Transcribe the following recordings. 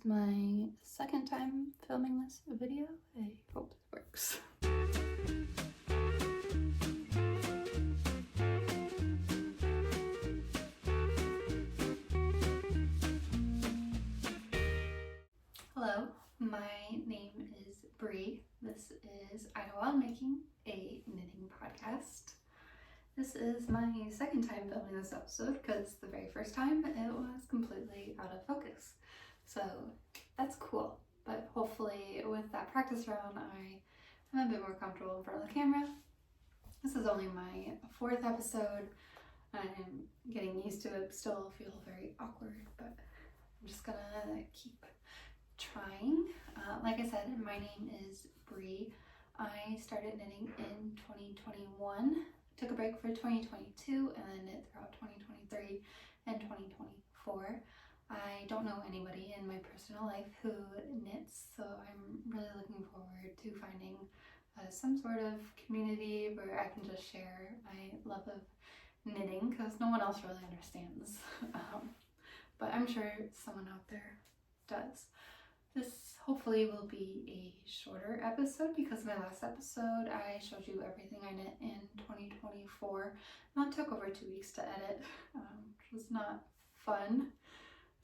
my second time filming this video. I hope it works. Hello, my name is Bree. This is Idle While Making, a knitting podcast. This is my second time filming this episode because the very first time it was completely out of focus. So that's cool, but hopefully with that practice round I am a bit more comfortable in front of the camera. This is only my fourth episode. I'm getting used to it, still feel very awkward, but I'm just gonna keep trying. Like I said, my name is Bree. I started knitting in 2021, took a break for 2022, and then knit throughout 2023 and 2024. I don't know anybody in my personal life who knits, so I'm really looking forward to finding some sort of community where I can just share my love of knitting, because no one else really understands. But I'm sure someone out there does. This hopefully will be a shorter episode because my last episode I showed you everything I knit in 2024. And that took over 2 weeks to edit, which was not fun.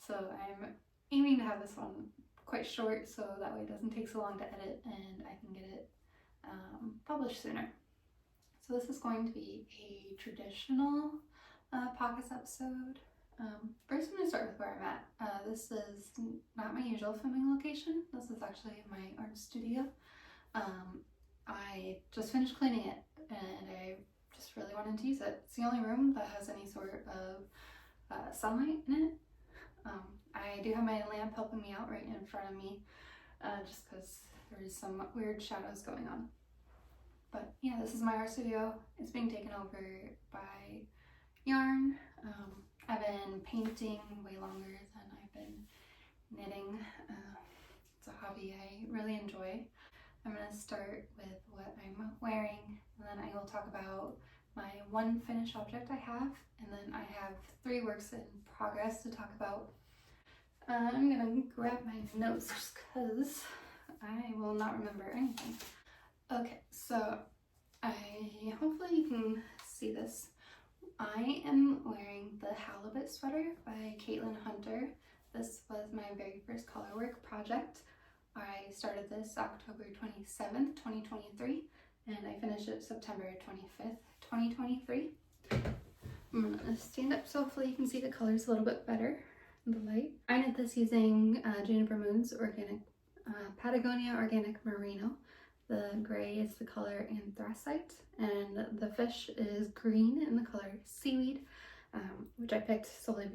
So I'm aiming to have this one quite short so that way it doesn't take so long to edit and I can get it published sooner. So this is going to be a traditional podcast episode. First I'm going to start with where I'm at. This is not my usual filming location. This is actually my art studio. I just finished cleaning it and I just really wanted to use it. It's the only room that has any sort of sunlight in it. I do have my lamp helping me out right in front of me, just because there's some weird shadows going on. But yeah, this is my art studio. It's being taken over by yarn. I've been painting way longer than I've been knitting. It's a hobby I really enjoy. I'm going to start with what I'm wearing, and then I will talk about my one finished object I have, and then I have 3 works in progress to talk about. I'm going to grab my notes just because I will not remember anything. Okay, so hopefully you can see this. I am wearing the Halibut sweater by Caitlin Hunter. This was my very first colorwork project. I started this October 27th, 2023, and I finished it September 25th, 2023. I'm gonna stand up so hopefully you can see the colors a little bit better in the light. I knit this using Juniper Moon's organic Patagonia Organic Merino. The gray is the color anthracite, and the fish is green in the color seaweed, which I picked solely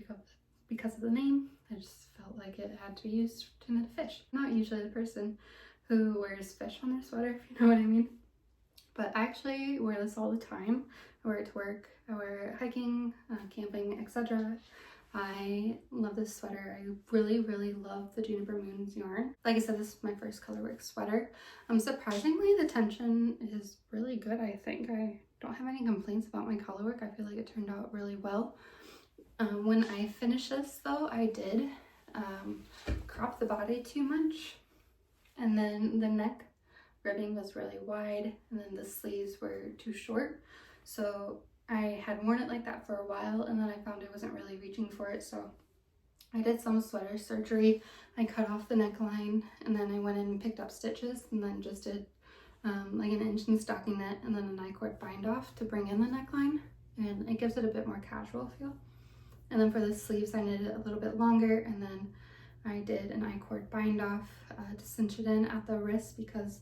because of the name. I just felt like it had to be used to knit a fish. I'm not usually the person who wears fish on their sweater, if you know what I mean. But I actually wear this all the time. I wear it to work, I wear it hiking, camping, etc. I love this sweater. I really love the Juniper Moon's yarn. Like I said, this is my first colorwork sweater. Surprisingly, the tension is really good, I think. I don't have any complaints about my colorwork. I feel like it turned out really well. When I finished this though, I did crop the body too much, and then the neck ribbing was really wide, and then the sleeves were too short. So I had worn it like that for a while, and then I found I wasn't really reaching for it, so I did some sweater surgery. I cut off the neckline, and then I went in and picked up stitches, and then just did like an inch in stocking knit, and then an I-cord bind off to bring in the neckline, and it gives it a bit more casual feel. And then for the sleeves, I knitted it a little bit longer, and then I did an I-cord bind off to cinch it in at the wrist because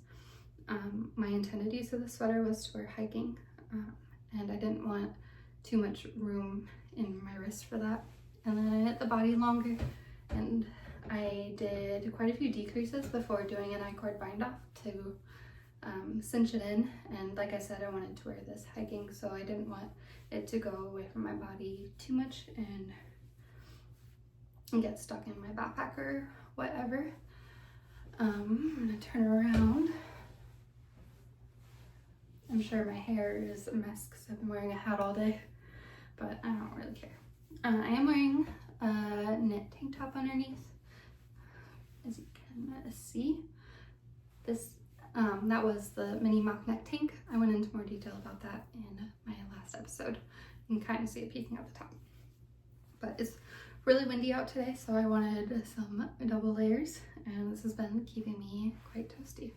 my intended use of the sweater was to wear hiking. And I didn't want too much room in my wrist for that. And then I knit the body longer, and I did quite a few decreases before doing an I-cord bind off to cinch it in. And like I said, I wanted to wear this hiking, so I didn't want it to go away from my body too much and get stuck in my backpack or whatever. I'm gonna turn around. I'm sure my hair is a mess because I've been wearing a hat all day, but I don't really care. I am wearing a knit tank top underneath. can see. This that was the mini mock neck tank. I went into more detail about that in my last episode. You can kind of see it peeking at the top. But it's really windy out today, so I wanted some double layers, and this has been keeping me quite toasty.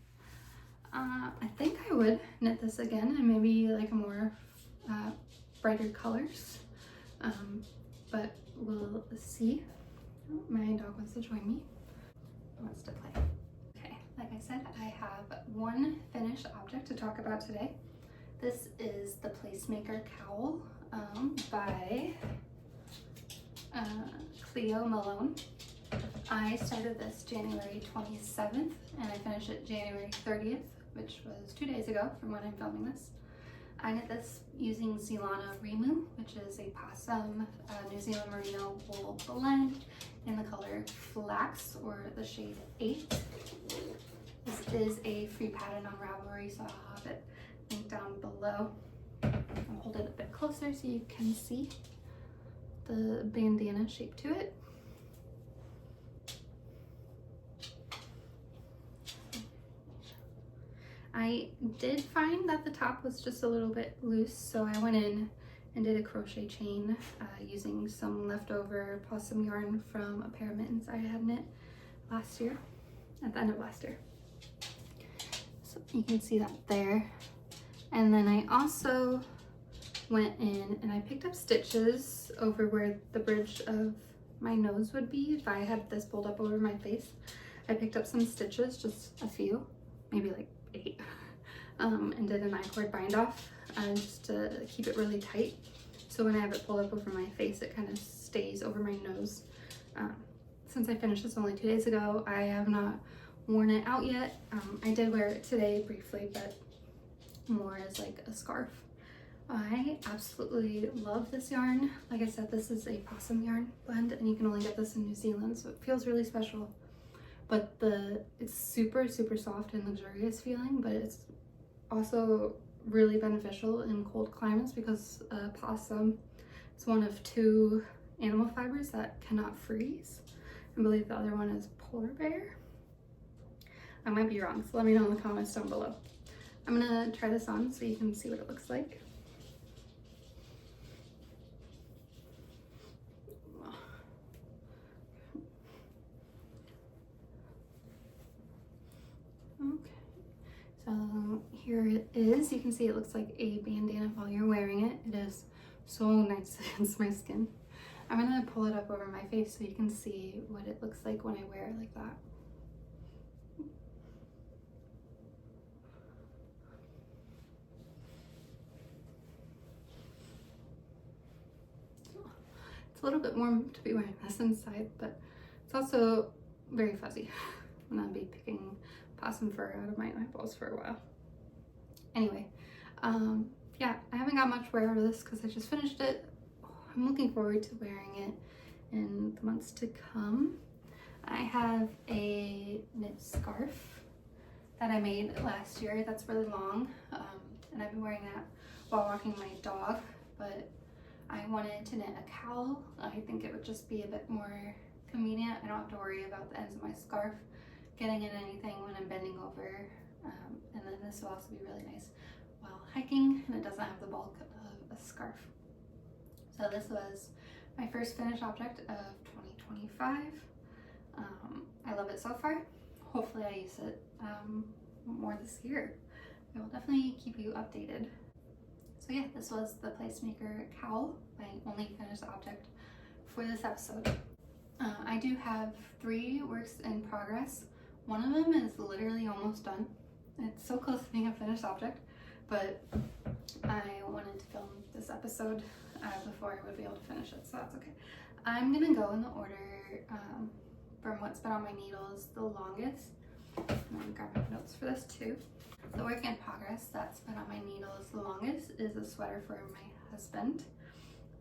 I think I would knit this again and maybe like a more brighter colors, but we'll see. My dog wants to join me. He wants to play. Okay, like I said, I have one finished object to talk about today. This is the Placemaker Cowl by Cleo Malone. I started this January 27th and I finished it January 30th, which was 2 days ago from when I'm filming this. I knit this using Zealana Remu, which is a possum New Zealand merino wool blend in the color Flax, or the shade 8. This is a free pattern on Ravelry, so I'll have it linked down below. I'll hold it a bit closer so you can see the bandana shape to it. I did find that the top was just a little bit loose, so I went in and did a crochet chain using some leftover possum yarn from a pair of mittens I had knit last year, at the end of last year. So you can see that there. And then I also went in and I picked up stitches over where the bridge of my nose would be if I had this pulled up over my face. I picked up some stitches, just a few, maybe like 8, and did an I-cord bind off just to keep it really tight. So when I have it pulled up over my face, it kind of stays over my nose. Since I finished this only 2 days ago, I have not worn it out yet. I did wear it today briefly, but more as like a scarf. I absolutely love this yarn. Like I said, this is a possum yarn blend and you can only get this in New Zealand, so it feels really special. But it's super, super soft and luxurious feeling, but it's also really beneficial in cold climates because possum is one of 2 animal fibers that cannot freeze. I believe the other one is polar bear. I might be wrong, so let me know in the comments down below. I'm gonna try this on so you can see what it looks like. Okay, so here it is. You can see it looks like a bandana while you're wearing it. It is so nice against my skin. I'm gonna pull it up over my face so you can see what it looks like when I wear it like that. It's a little bit warm to be wearing this inside, but it's also very fuzzy. I'm gonna be picking possum fur out of my eyeballs for a while. Anyway, yeah, I haven't got much wear out of this because I just finished it. I'm looking forward to wearing it in the months to come. I have a knit scarf that I made last year that's really long, and I've been wearing that while walking my dog, but I wanted to knit a cowl. I think it would just be a bit more convenient. I don't have to worry about the ends of my scarf getting in anything when I'm bending over, and then this will also be really nice while hiking, and it doesn't have the bulk of a scarf. So this was my first finished object of 2025. I love it so far. Hopefully I use it more this year. I will definitely keep you updated. So yeah, this was the Placemaker Cowl, my only finished object for this episode. I do have 3 works in progress. One of them is literally almost done. It's so close to being a finished object, but I wanted to film this episode before I would be able to finish it, so that's okay. I'm gonna go in the order from what's been on my needles the longest. I'm gonna grab my notes for this too. The work in progress that's been on my needles the longest is a sweater for my husband.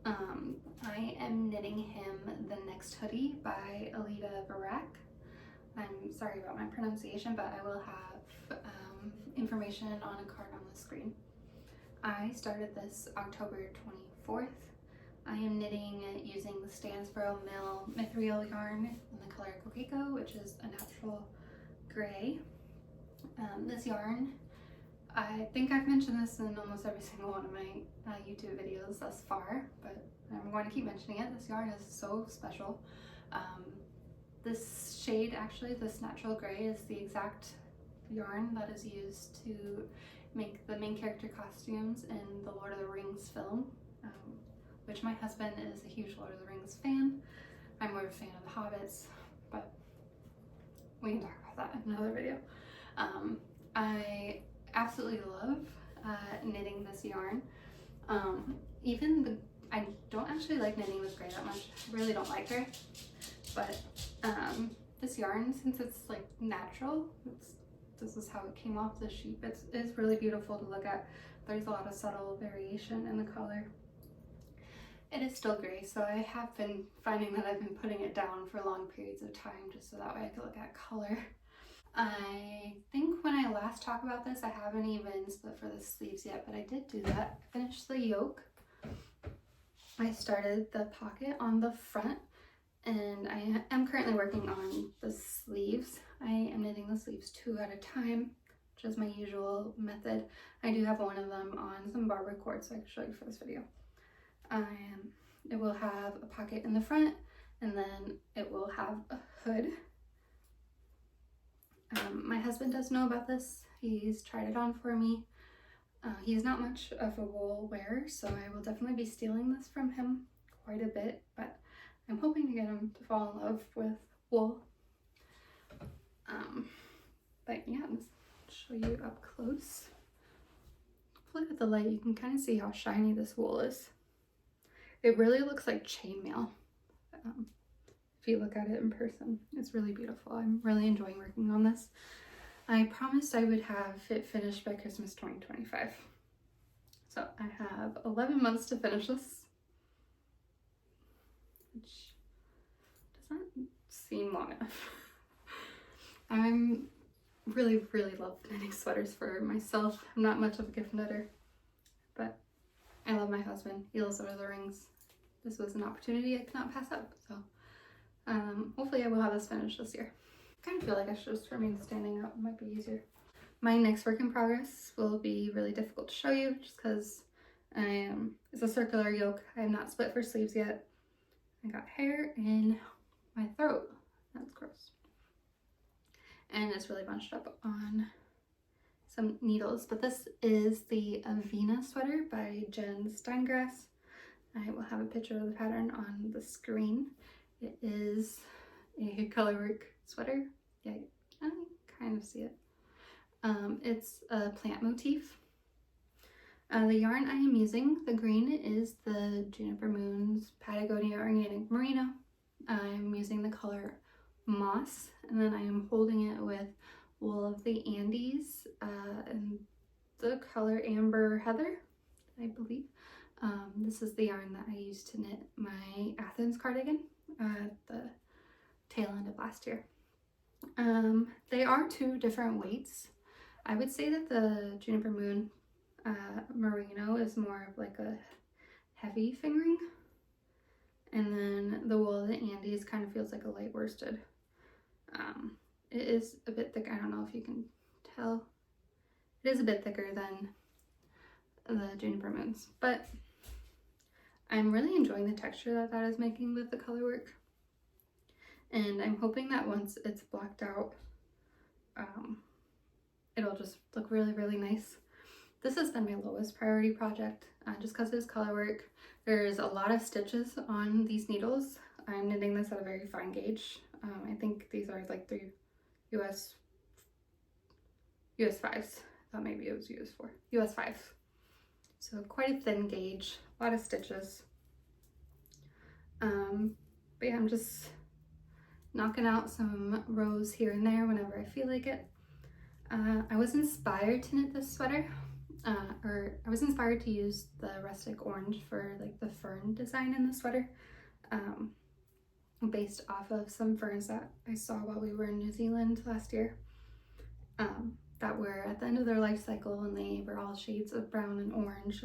I am knitting him the next hoodie by Alida Barak. I'm sorry about my pronunciation, but I will have information on a card on the screen. I started this October 24th. I am knitting using the Stansboro Mill Mithril yarn in the color Coqueco, which is a natural gray. This yarn, I think I've mentioned this in almost every single one of my YouTube videos thus far, but I'm going to keep mentioning it. This yarn is so special. This shade, actually, this natural gray, is the exact yarn that is used to make the main character costumes in the Lord of the Rings film, which my husband is a huge Lord of the Rings fan. I'm more of a fan of the Hobbits, but we can talk about that in another video. I absolutely love knitting this yarn. I don't actually like knitting with gray that much. I really don't like gray, but this yarn, since it's like natural, this is how it came off the sheep. It's really beautiful to look at. There's a lot of subtle variation in the color. It is still gray, so I have been finding that I've been putting it down for long periods of time just so that way I can look at color. I think when I last talked about this, I haven't even split for the sleeves yet, but I did do that. I finished the yoke. I started the pocket on the front, and I am currently working on the sleeves. I am knitting the sleeves 2 at a time, which is my usual method. I do have one of them on some barber cord, so I can show you for this video. It will have a pocket in the front, and then it will have a hood. My husband does know about this. He's tried it on for me. He's not much of a wool wearer, so I will definitely be stealing this from him quite a bit, but I'm hoping to get him to fall in love with wool. But yeah, let's show you up close. Hopefully with the light you can kind of see how shiny this wool is. It really looks like chainmail. If you look at it in person, it's really beautiful. I'm really enjoying working on this. I promised I would have it finished by Christmas 2025. So I have 11 months to finish this, which does not seem long enough. I'm really love knitting sweaters for myself. I'm not much of a gift knitter, but I love my husband. He loves Lord of the Rings. This was an opportunity I could not pass up, so hopefully I will have this finished this year. I kind of feel like I should just remain standing up. It might be easier. My next work in progress will be really difficult to show you just because it's a circular yoke. I have not split for sleeves yet. I got hair in my throat. That's gross. And it's really bunched up on some needles, but this is the Avena sweater by Jen Steingrass. I will have a picture of the pattern on the screen. It is a colorwork sweater. Yeah, I can kind of see it. It's a plant motif. The yarn I am using, the green, is the Juniper Moon's Patagonia Organic Merino. I'm using the color Moss, and then I am holding it with Wool of the Andes and the color Amber Heather, I believe. This is the yarn that I used to knit my Athens cardigan at the tail end of last year. They are 2 different weights. I would say that the Juniper Moon Merino is more of like a heavy fingering, and then the Wool of the Andes kind of feels like a light worsted. It is a bit thick. I don't know if you can tell. It is a bit thicker than the Juniper Moons, but I'm really enjoying the texture that that is making with the color work, and I'm hoping that once it's blacked out, it'll just look really nice. This has been my lowest priority project just because it's color work. There's a lot of stitches on these needles. I'm knitting this at a very fine gauge. I think these are like 3 US 5s. I thought maybe it was US 5. So quite a thin gauge, a lot of stitches. But yeah, I'm just knocking out some rows here and there whenever I feel like it. I was inspired to knit this sweater, or I was inspired to use the rustic orange for like the fern design in the sweater, based off of some ferns that I saw while we were in New Zealand last year, that were at the end of their life cycle, and they were all shades of brown and orange.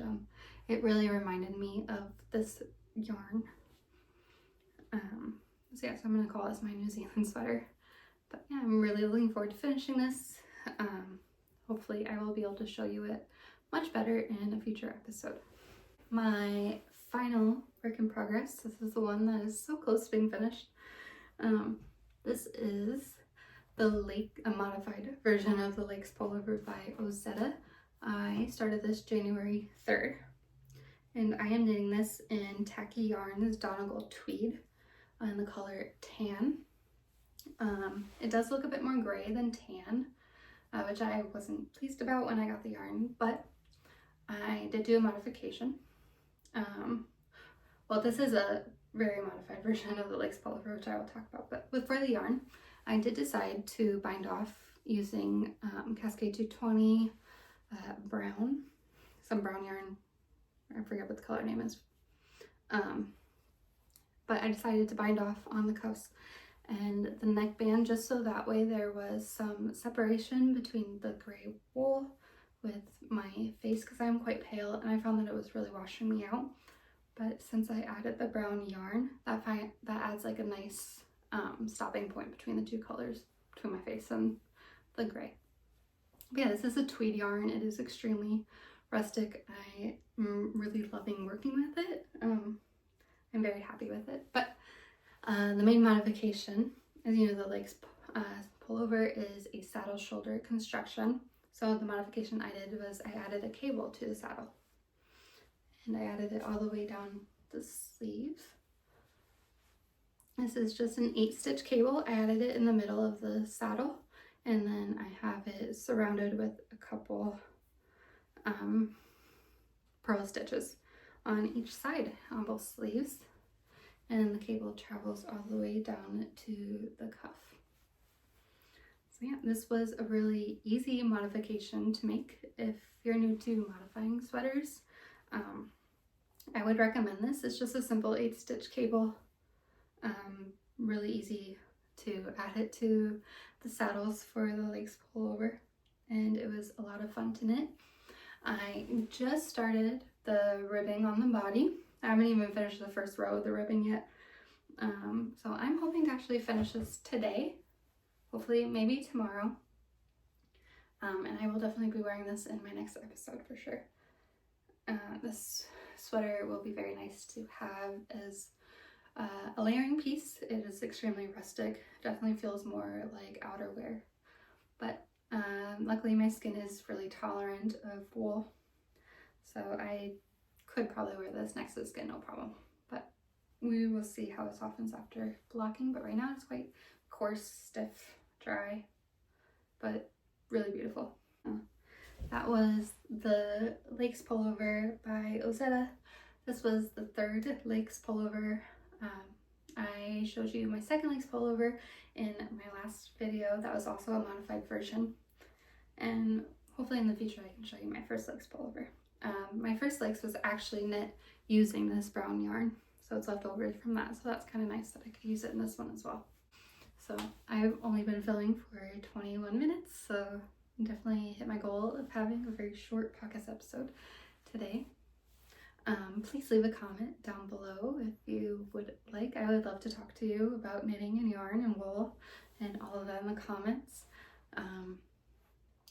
It really reminded me of this yarn. So yes, I'm gonna call this my New Zealand sweater. But yeah, I'm really looking forward to finishing this. Hopefully I will be able to show you it much better in a future episode. My final work in progress, this is the one that is so close to being finished. This is a modified version of the Lakes Pullover by Ozetta. I started this January 3rd, and I am knitting this in tacky yarns Donegal Tweed in the color Tan. It does look a bit more gray than tan, which I wasn't pleased about when I got the yarn, but I did do a modification. Well, this is a very modified version of the Lakes Pullover, which I will talk about, but for the yarn, I did decide to bind off using Cascade 220 brown, some brown yarn. I forget what the color name is. But I decided to bind off on the cuffs and the neckband just so that way there was some separation between the gray wool with my face because I'm quite pale and I found that it was really washing me out. But since I added the brown yarn, that adds like a nice stopping point between the two colors, between my face and the gray. But yeah, this is a tweed yarn. It is extremely rustic. I am really loving working with it. I'm very happy with it. But the main modification, as you know, the Lakes Pullover is a saddle shoulder construction. So the modification I did was I added a cable to the saddle. And I added it all the way down the sleeve. This is just an 8-stitch cable. I added it in the middle of the saddle, and then I have it surrounded with a couple purl stitches on each side on both sleeves, and the cable travels all the way down to the cuff. So yeah, this was a really easy modification to make if you're new to modifying sweaters. I would recommend this. It's just a simple 8-stitch cable. Really easy to add it to the saddles for the Lakes Pullover, and it was a lot of fun to knit. I just started the ribbing on the body. I haven't even finished the first row of the ribbing yet. So I'm hoping to actually finish this today, hopefully maybe tomorrow. And I will definitely be wearing this in my next episode for sure. This sweater will be very nice to have as a layering piece. It is extremely rustic, definitely feels more like outerwear, but luckily my skin is really tolerant of wool, so I could probably wear this next to the skin, no problem, but we will see how it softens after blocking. But right now it's quite coarse, stiff, dry, but really beautiful. That was the Lakes Pullover by Ozetta. This was the third Lakes Pullover. I showed you my second Lakes Pullover in my last video. That was also a modified version. And hopefully in the future I can show you my first Lakes Pullover. My first Lakes was actually knit using this brown yarn, so it's left over from that. So that's kind of nice that I could use it in this one as well. So I've only been filming for 21 minutes, so definitely hit my goal of having a very short podcast episode today. Please leave a comment down below if you would like. I would love to talk to you about knitting and yarn and wool and all of that in the comments.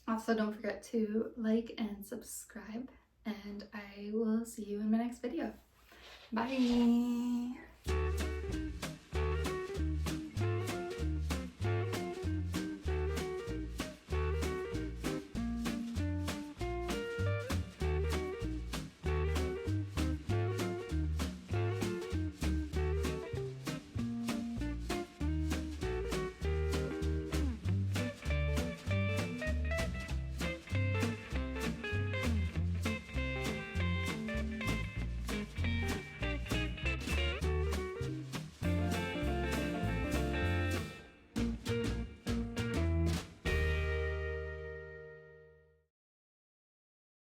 Also, don't forget to like and subscribe, and I will see you in my next video. Bye!